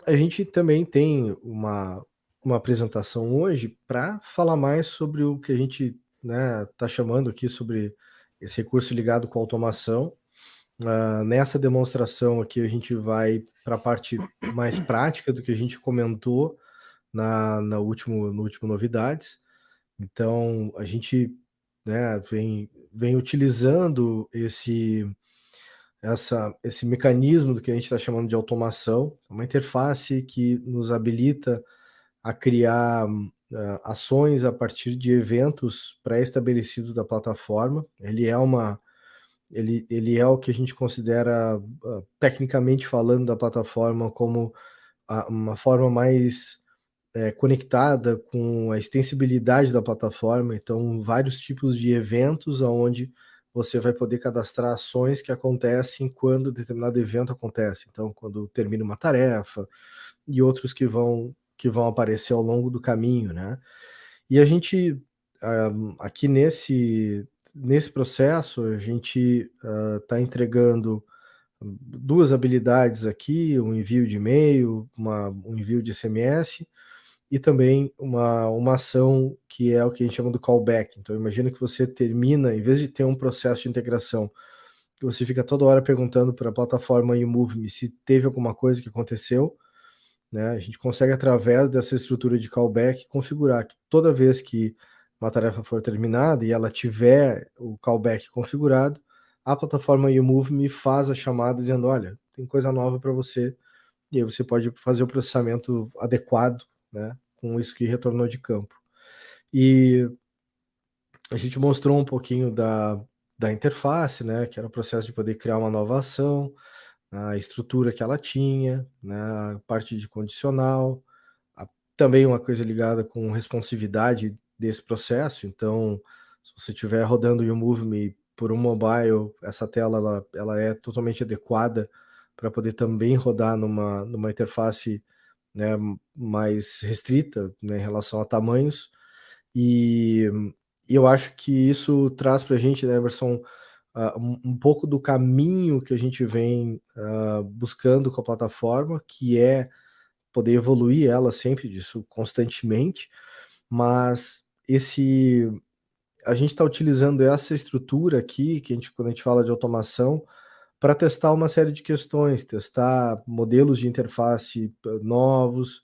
a gente também tem uma apresentação hoje para falar mais sobre o que a gente, né, está chamando aqui sobre esse recurso ligado com automação. Nessa demonstração aqui, a gente vai para a parte mais prática do que a gente comentou no último Novidades. Então, a gente, né, vem utilizando esse mecanismo do que a gente está chamando de automação, uma interface que nos habilita a criar ações a partir de eventos pré-estabelecidos da plataforma. Ele é o que a gente considera, tecnicamente falando, da plataforma como uma forma mais conectada com a extensibilidade da plataforma. Então, vários tipos de eventos onde você vai poder cadastrar ações que acontecem quando determinado evento acontece. Então, quando termina uma tarefa e outros que vão aparecer ao longo do caminho, né? E a gente, aqui nesse processo, a gente está entregando duas habilidades aqui, um envio de e-mail, um envio de SMS, e também uma ação que é o que a gente chama do callback. Então, imagina que você termina, em vez de ter um processo de integração, que você fica toda hora perguntando para a plataforma YouMove se teve alguma coisa que aconteceu, né? A gente consegue, através dessa estrutura de callback, configurar que toda vez que uma tarefa for terminada e ela tiver o callback configurado, a plataforma YouMove faz a chamada dizendo, olha, tem coisa nova para você, e aí você pode fazer o processamento adequado, né, com isso que retornou de campo. E a gente mostrou um pouquinho da interface, né, que era o processo de poder criar uma nova ação, a estrutura que ela tinha, né, a parte de condicional, também uma coisa ligada com responsividade desse processo. Então, se você estiver rodando o YouMove por um mobile, essa tela ela é totalmente adequada para poder também rodar numa interface, né, mais restrita, né, em relação a tamanhos. E, e eu acho que isso traz para a gente, né, Emerson, um pouco do caminho que a gente vem buscando com a plataforma, que é poder evoluir ela sempre disso constantemente, mas a gente está utilizando essa estrutura aqui, quando a gente fala de automação, para testar uma série de questões, testar modelos de interface novos,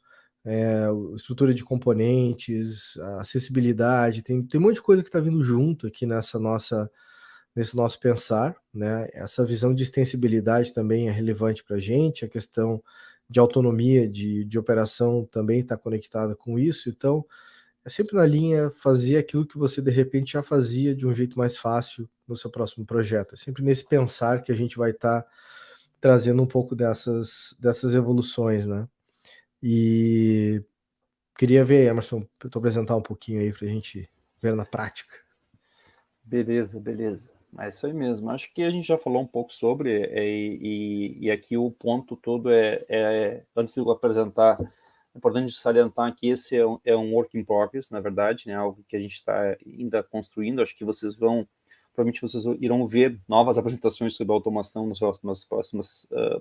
estrutura de componentes, acessibilidade, tem um monte de coisa que está vindo junto aqui nesse nosso pensar, né? Essa visão de extensibilidade também é relevante para a gente, a questão de autonomia de operação também está conectada com isso. Então, é sempre na linha fazer aquilo que você de repente já fazia de um jeito mais fácil no seu próximo projeto. É sempre nesse pensar que a gente vai estar trazendo um pouco dessas evoluções, né? E queria ver, Emerson, tu apresentar um pouquinho aí para a gente ver na prática. Beleza, beleza. É isso aí mesmo. Acho que a gente já falou um pouco sobre, e aqui o ponto todo antes de eu apresentar, é importante salientar que esse é um work in progress, na verdade, né, algo que a gente está ainda construindo. Acho que provavelmente vocês irão ver novas apresentações sobre automação nos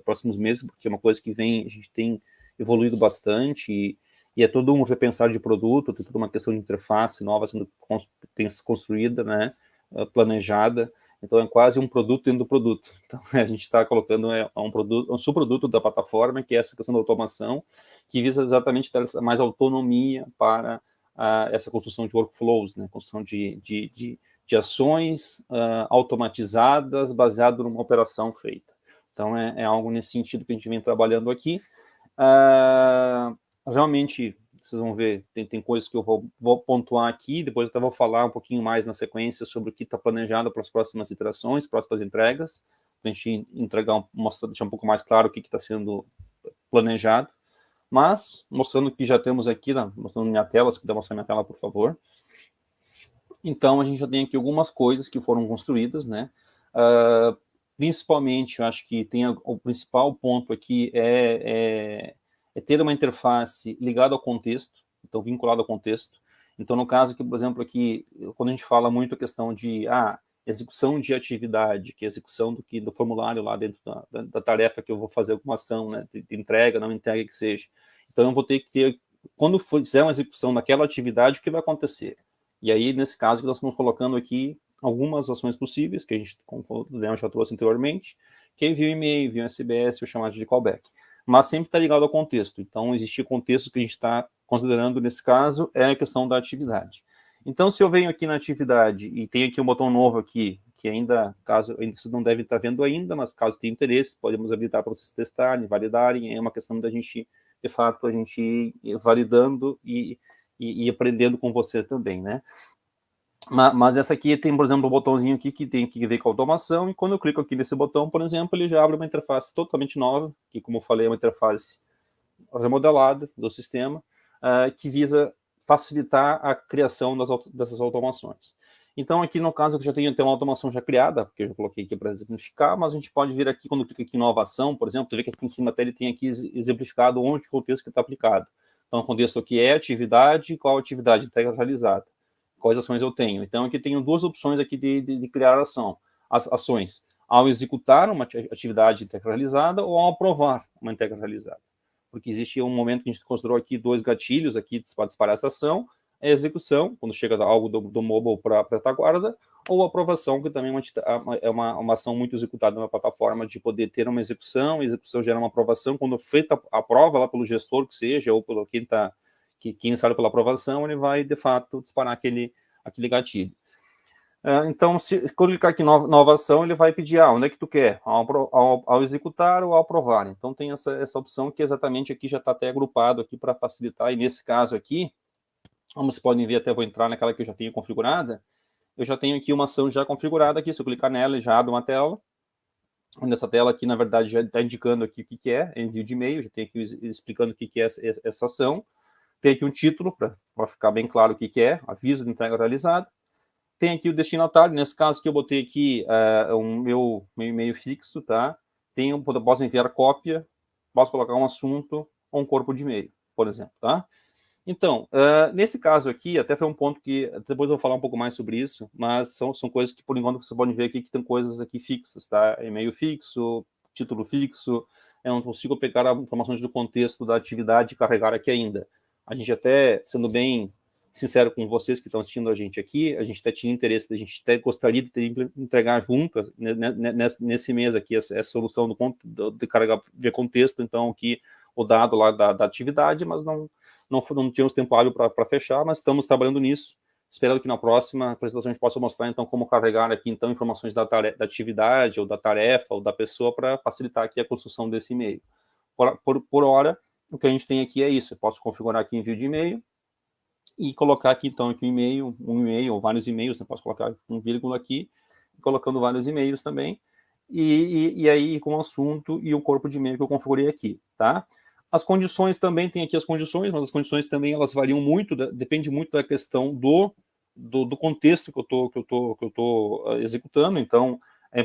próximos meses, porque é uma coisa que a gente tem evoluído bastante, e é todo um repensar de produto, tem toda uma questão de interface nova sendo construída, né, planejada. Então é quase um produto dentro do produto. Então a gente está colocando um subproduto da plataforma, que é essa questão da automação, que visa exatamente dar mais autonomia para essa construção de workflows, né? Construção de ações automatizadas baseado numa operação feita. Então é algo nesse sentido que a gente vem trabalhando aqui. Realmente, vocês vão ver, tem coisas que eu vou pontuar aqui, depois eu até vou falar um pouquinho mais na sequência sobre o que está planejado para as próximas iterações, próximas entregas, para a gente deixar um pouco mais claro o que está sendo planejado. Mas, mostrando que já temos aqui, mostrando minha tela, se puder mostrar minha tela, por favor. Então, a gente já tem aqui algumas coisas que foram construídas, né? Principalmente, eu acho que o principal ponto aqui é ter uma interface ligada ao contexto, então vinculada ao contexto. Então, no caso aqui, por exemplo, aqui, quando a gente fala muito a questão de, execução de atividade, que é a execução do formulário lá dentro da tarefa que eu vou fazer alguma ação, né, de entrega, não entrega, que seja. Então, eu vou ter que ter, quando fizer uma execução daquela atividade, o que vai acontecer? E aí, nesse caso, que nós estamos colocando aqui algumas ações possíveis, que a gente, como o Leão já trouxe anteriormente, que é envio e-mail, envio SBS, o chamado de callback. Mas sempre está ligado ao contexto. Então, existe contexto que a gente está considerando nesse caso, é a questão da atividade. Então, se eu venho aqui na atividade e tenho aqui um botão novo aqui, que ainda, caso ainda vocês não devem estar vendo ainda, mas caso tenha interesse, podemos habilitar para vocês testarem, validarem, é uma questão da gente, de fato, a gente ir validando e aprendendo com vocês também, né? Mas essa aqui tem, por exemplo, um botãozinho aqui que tem que ver com a automação, e quando eu clico aqui nesse botão, por exemplo, ele já abre uma interface totalmente nova, que, como eu falei, é uma interface remodelada do sistema, que visa facilitar a criação dessas automações. Então, aqui no caso, eu já tenho até uma automação já criada, porque eu já coloquei aqui para exemplificar, mas a gente pode vir aqui, quando clica aqui em nova ação, por exemplo, tu vê que aqui em cima até ele tem aqui exemplificado onde o contexto que está aplicado. Então, o contexto aqui é atividade, qual atividade está realizada, quais ações eu tenho. Então, aqui tenho duas opções aqui de criar ação, as ações ao executar uma atividade integralizada ou ao aprovar uma integralizada. Porque existe um momento que a gente considerou aqui dois gatilhos aqui para disparar essa ação, é a execução, quando chega algo do mobile para a retaguarda, ou a aprovação, que também é uma ação muito executada na plataforma, de poder ter uma execução, a execução gera uma aprovação, quando feita a prova lá pelo gestor, que seja, ou pelo quem sabe pela aprovação, ele vai, de fato, disparar aquele gatilho. Então, quando clicar aqui em nova ação, ele vai pedir, onde é que tu quer? Ao executar ou ao aprovar. Então, tem essa opção que exatamente aqui já está até agrupado aqui para facilitar. E nesse caso aqui, como vocês podem ver, até vou entrar naquela que eu já tenho configurada, eu já tenho aqui uma ação já configurada aqui. Se eu clicar nela, ele já abre uma tela. Nessa tela aqui, na verdade, já está indicando aqui o que é envio de e-mail, já tem aqui explicando o que é essa ação. Tem aqui um título para ficar bem claro o que é, aviso de entrega realizada. Tem aqui o destinatário, nesse caso que eu botei aqui um meu e-mail fixo, tá? Posso enviar cópia, posso colocar um assunto ou um corpo de e-mail, por exemplo, tá? Então, nesse caso aqui, até foi um ponto que, depois eu vou falar um pouco mais sobre isso, mas são coisas que, por enquanto, vocês podem ver aqui que tem coisas aqui fixas, tá? E-mail fixo, título fixo, eu não consigo pegar informações do contexto da atividade e carregar aqui ainda. A gente até, sendo bem sincero com vocês que estão assistindo a gente aqui, a gente até tinha interesse, a gente até gostaria de entregar junto, nesse mês aqui, essa solução de carregar via contexto, então aqui o dado lá da atividade, mas não tínhamos tempo hábil para fechar, mas estamos trabalhando nisso, esperando que na próxima apresentação a gente possa mostrar, então, como carregar aqui, então, informações da atividade, ou da tarefa, ou da pessoa, para facilitar aqui a construção desse e-mail. Por hora, o que a gente tem aqui é isso, eu posso configurar aqui envio de e-mail, e colocar aqui, então, aqui um e-mail, ou vários e-mails, né? Posso colocar um vírgula aqui, colocando vários e-mails também, e aí com o assunto e o corpo de e-mail que eu configurei aqui, tá? As condições também, tem aqui as condições, mas as condições também, elas variam muito, depende muito da questão do contexto que eu tô executando. Então,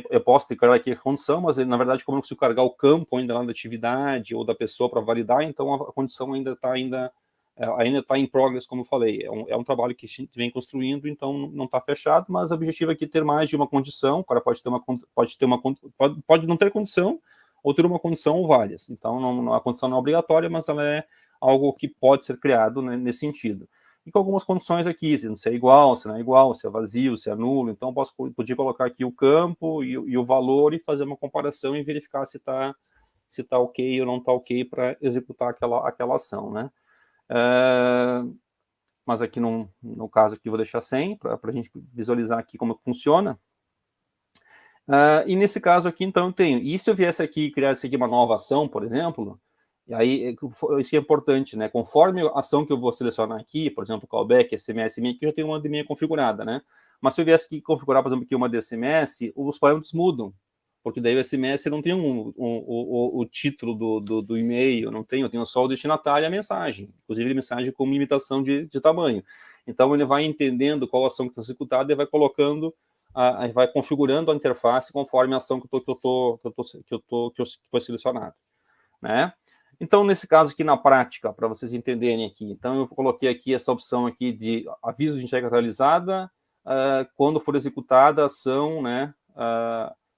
eu posso ter que carregar aqui a condição, mas na verdade, como eu não consigo carregar o campo ainda lá da atividade ou da pessoa para validar, então a condição ainda está em progress, como eu falei. É um trabalho que a gente vem construindo, então não está fechado, mas o objetivo aqui é ter mais de uma condição. O cara pode não ter condição, ou ter uma condição ou várias. Então, a condição não é obrigatória, mas ela é algo que pode ser criado, né, nesse sentido. E com algumas condições aqui, se é igual, se não é igual, se é vazio, se é nulo. Então, podia colocar aqui o campo e o valor e fazer uma comparação e verificar se tá ok ou não está ok para executar aquela ação, né? Mas aqui no caso aqui vou deixar sem, para a gente visualizar aqui como funciona. E nesse caso aqui, então, eu tenho. E se eu viesse aqui e criasse aqui uma nova ação, por exemplo, e aí isso é importante, né? Conforme a ação que eu vou selecionar aqui, por exemplo, callback, SMS, aqui eu já tenho uma de minha configurada, né? Mas se eu viesse aqui configurar, por exemplo, aqui uma de SMS, os parâmetros mudam. Porque daí o SMS não tem o título do e-mail, eu tenho só o destinatário e a mensagem, inclusive a mensagem com limitação de tamanho. Então, ele vai entendendo qual ação que está executada e vai colocando, vai configurando a interface conforme a ação que foi selecionada, né? Então, nesse caso aqui, na prática, para vocês entenderem aqui, então eu coloquei aqui essa opção aqui de aviso de entrega realizada, quando for executada a ação, né,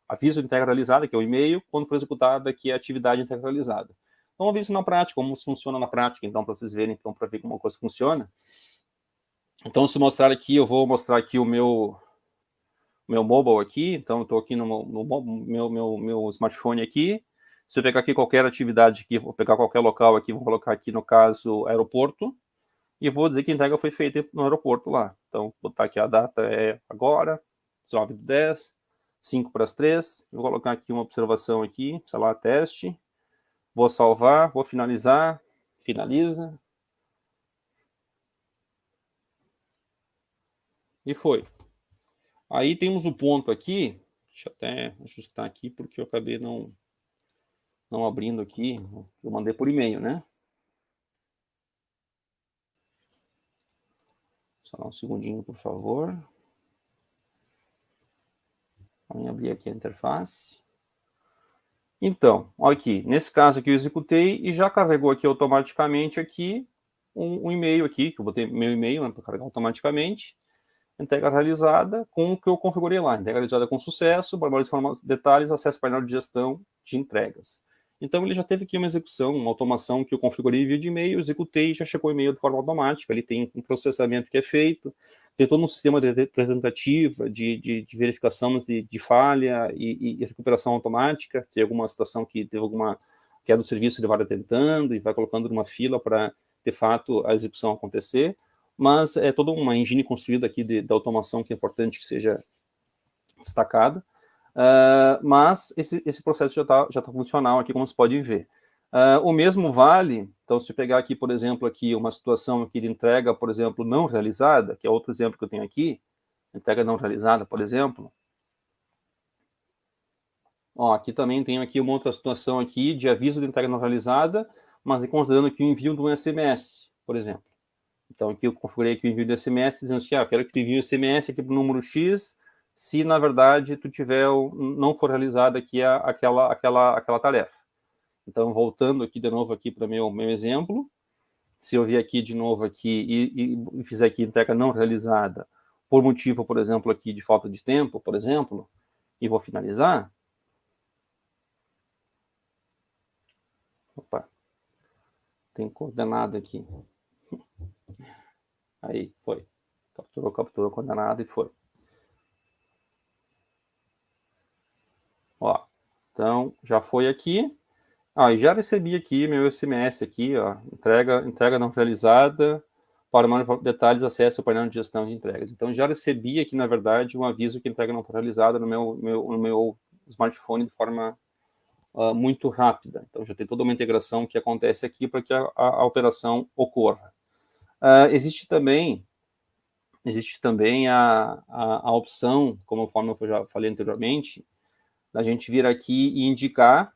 aviso de entrega realizada, que é o e-mail, quando for executada aqui a atividade de entrega realizada. Então, vamos ver isso na prática, como isso funciona na prática, então, para vocês verem, então, para ver como a coisa funciona. Então, se mostrar aqui, eu vou mostrar aqui o meu mobile aqui, então eu estou aqui no meu smartphone aqui. Se eu pegar aqui qualquer atividade aqui, vou pegar qualquer local aqui, vou colocar aqui, no caso, aeroporto, e vou dizer que a entrega foi feita no aeroporto lá. Então, vou botar aqui a data é agora, 19/10, 5:03, vou colocar aqui uma observação aqui, sei lá, teste, vou salvar, vou finalizar, finaliza, e foi. Aí temos o ponto aqui, deixa eu até ajustar aqui, porque eu acabei não abrindo aqui, eu mandei por e-mail, né? Só um segundinho, por favor. Vamos abrir aqui a interface. Então, olha aqui, nesse caso aqui eu executei e já carregou aqui automaticamente aqui um e-mail aqui, que eu botei meu e-mail, né, para carregar automaticamente. Entrega realizada com o que eu configurei lá. Entrega realizada com sucesso, para maiores detalhes, acesso ao painel de gestão de entregas. Então, ele já teve aqui uma execução, uma automação que eu configurei via de e-mail, executei e já chegou o e-mail de forma automática. Ele tem um processamento que é feito, tem todo um sistema de representativa, de verificação de falha e recuperação automática. Tem alguma situação que teve alguma queda do serviço, ele vai atentando e vai colocando numa fila para, de fato, a execução acontecer. Mas é toda uma engine construída aqui da automação que é importante que seja destacada. Mas esse processo já tá funcional aqui, como vocês podem ver. O mesmo vale, então, se eu pegar aqui, por exemplo, aqui uma situação aqui de entrega, por exemplo, não realizada, que é outro exemplo que eu tenho aqui, entrega não realizada, por exemplo. Ó, aqui também tenho aqui uma outra situação aqui de aviso de entrega não realizada, mas considerando aqui o envio de um SMS, por exemplo. Então, aqui eu configurei aqui o envio de SMS, dizendo assim, eu quero que tu envie o SMS aqui para o número X, se, na verdade, tu tiver, não for realizada aqui aquela tarefa. Então, voltando aqui de novo aqui para meu exemplo, se eu vier aqui de novo aqui e fizer aqui entrega não realizada, por motivo, por exemplo, aqui de falta de tempo, por exemplo, e vou finalizar. Opa, tem coordenada aqui. Aí, foi. Capturou a coordenada e foi. Ó, então, já foi aqui. E já recebi aqui meu SMS aqui, ó, entrega não realizada, para maiores detalhes, acesse o painel de gestão de entregas. Então, já recebi aqui, na verdade, um aviso que a entrega não foi realizada no meu smartphone de forma muito rápida. Então, já tem toda uma integração que acontece aqui para que a operação ocorra. Existe também a opção, como eu já falei anteriormente, da gente vir aqui e indicar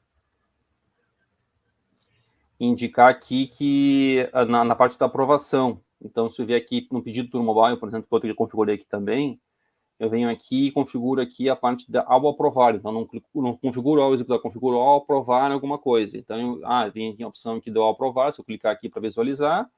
aqui que na parte da aprovação. Então, se eu vier aqui no pedido do mobile, por exemplo, que eu configurei aqui também, eu venho aqui e configuro aqui a parte ao aprovar. Então, não configuro ao executar, configuro ao aprovar alguma coisa. Então, vem aqui a opção aqui do ao aprovar, se eu clicar aqui para visualizar.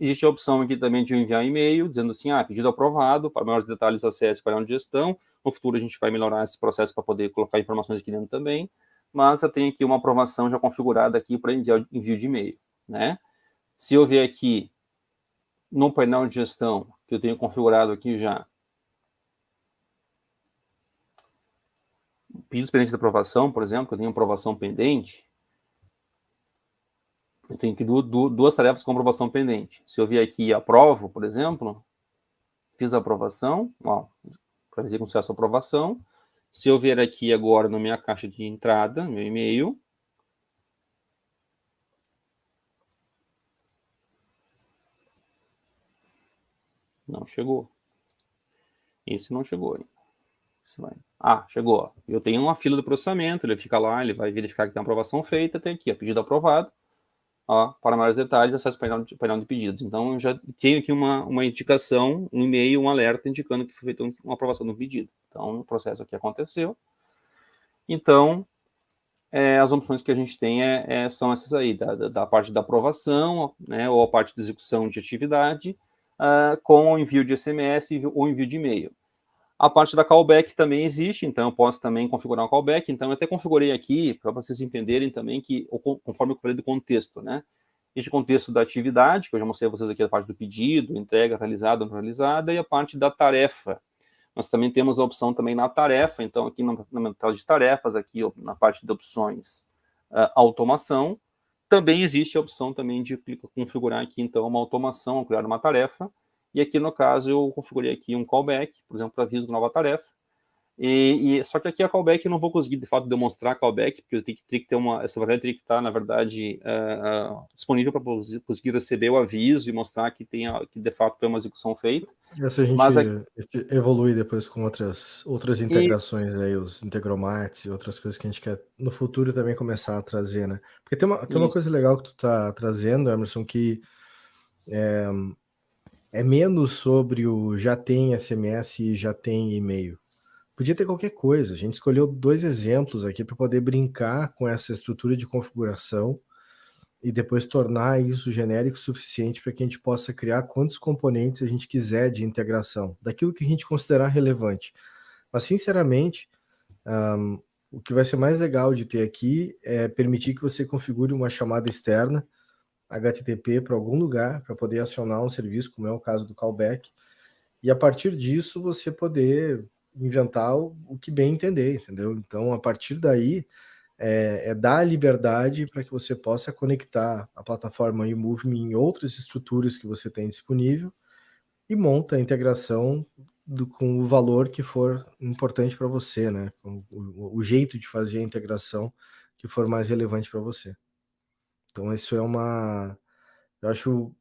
Existe a opção aqui também de enviar e-mail, dizendo assim, pedido aprovado, para maiores detalhes, acesse o painel de gestão. No futuro, a gente vai melhorar esse processo para poder colocar informações aqui dentro também. Mas eu tenho aqui uma aprovação já configurada aqui para envio de e-mail, né? Se eu ver aqui no painel de gestão, que eu tenho configurado aqui já, pedidos pendentes de aprovação, por exemplo, que eu tenho aprovação pendente, eu tenho aqui duas tarefas com aprovação pendente. Se eu vier aqui e aprovo, por exemplo, fiz a aprovação, para dizer com sucesso a aprovação. Se eu vier aqui agora na minha caixa de entrada, meu e-mail, não chegou. Esse não chegou ainda. Chegou. Eu tenho uma fila de processamento, ele fica lá, ele vai verificar que tem uma aprovação feita, tem aqui, pedido aprovado. Para maiores detalhes, acesso ao painel de pedidos. Então, eu já tenho aqui uma indicação, um e-mail, um alerta indicando que foi feita uma aprovação do pedido. Então, o processo aqui aconteceu. Então, as opções que a gente tem são essas aí, da parte da aprovação, né, ou a parte de execução de atividade, com o envio de SMS ou envio de e-mail. A parte da callback também existe, então eu posso também configurar um callback. Então eu até configurei aqui, para vocês entenderem também que, conforme eu falei do contexto, né? Este contexto da atividade, que eu já mostrei a vocês aqui a parte do pedido, entrega realizada ou não realizada, e a parte da tarefa. Nós também temos a opção também na tarefa, então aqui na tela de tarefas, aqui na parte de opções, automação, também existe a opção também de configurar aqui, então, uma automação, criar uma tarefa. E aqui, no caso, eu configurei aqui um callback, por exemplo, para aviso de nova tarefa. Só que aqui a callback eu não vou conseguir, de fato, demonstrar callback, porque eu teria que ter essa variável teria que estar, na verdade, disponível para conseguir receber o aviso e mostrar que, que de fato foi uma execução feita. Essa a gente evolui depois com outras integrações aí, os integromats e outras coisas que a gente quer no futuro também começar a trazer, né? Porque tem uma coisa legal que tu tá trazendo, Emerson, que é menos sobre o já tem SMS e já tem e-mail. Podia ter qualquer coisa. A gente escolheu 2 exemplos aqui para poder brincar com essa estrutura de configuração e depois tornar isso genérico o suficiente para que a gente possa criar quantos componentes a gente quiser de integração, daquilo que a gente considerar relevante. Mas, sinceramente, o que vai ser mais legal de ter aqui é permitir que você configure uma chamada externa, HTTP, para algum lugar, para poder acionar um serviço, como é o caso do callback, e a partir disso você poder inventar o que bem entender, entendeu? Então, a partir daí, dar a liberdade para que você possa conectar a plataforma eMove em outras estruturas que você tem disponível e monta a integração com o valor que for importante para você, né? O jeito de fazer a integração que for mais relevante para você. Então, isso eu acho,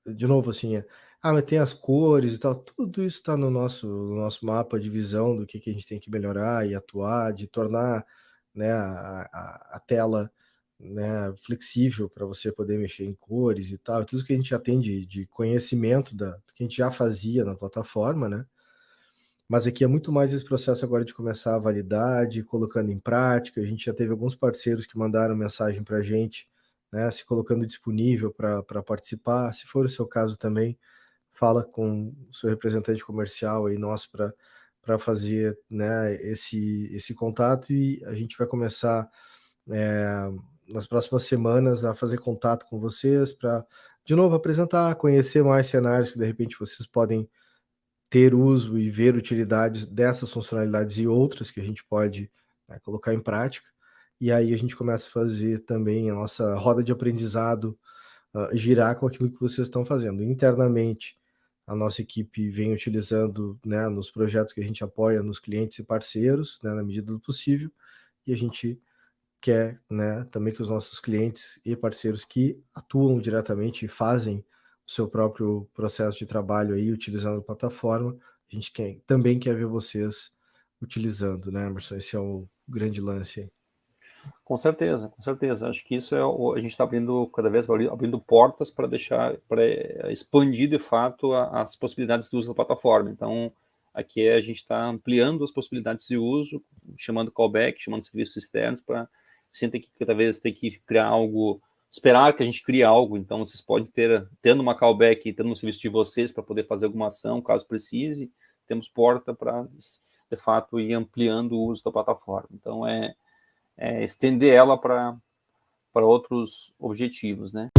de novo, assim, mas tem as cores e tal, tudo isso está no nosso mapa de visão do que a gente tem que melhorar e atuar, de tornar, né, a tela, né, flexível para você poder mexer em cores e tal, tudo que a gente já tem de conhecimento do que a gente já fazia na plataforma, né? Mas aqui é muito mais esse processo agora de começar a validar, de ir colocando em prática. A gente já teve alguns parceiros que mandaram mensagem para a gente, né, se colocando disponível para participar. Se for o seu caso também, fala com o seu representante comercial aí nosso para fazer, né, esse contato, e a gente vai começar nas próximas semanas a fazer contato com vocês para, de novo, apresentar, conhecer mais cenários que de repente vocês podem ter uso e ver utilidades dessas funcionalidades e outras que a gente pode, né, colocar em prática. E aí a gente começa a fazer também a nossa roda de aprendizado girar com aquilo que vocês estão fazendo. Internamente, a nossa equipe vem utilizando, né, nos projetos que a gente apoia nos clientes e parceiros, né, na medida do possível, e a gente quer, né, também que os nossos clientes e parceiros que atuam diretamente e fazem o seu próprio processo de trabalho aí, utilizando a plataforma, a gente também quer ver vocês utilizando, né, Emerson? Esse é o grande lance aí. Com certeza, com certeza. Acho que isso a gente está abrindo cada vez abrindo portas para expandir de fato as possibilidades do uso da plataforma. Então, aqui a gente está ampliando as possibilidades de uso, chamando callback, chamando serviços externos, para sem ter que cada vez ter que criar algo, esperar que a gente crie algo. Então, vocês podem tendo uma callback, tendo um serviço de vocês para poder fazer alguma ação, caso precise, temos porta para, de fato, ir ampliando o uso da plataforma. Então, estender ela para outros objetivos, né?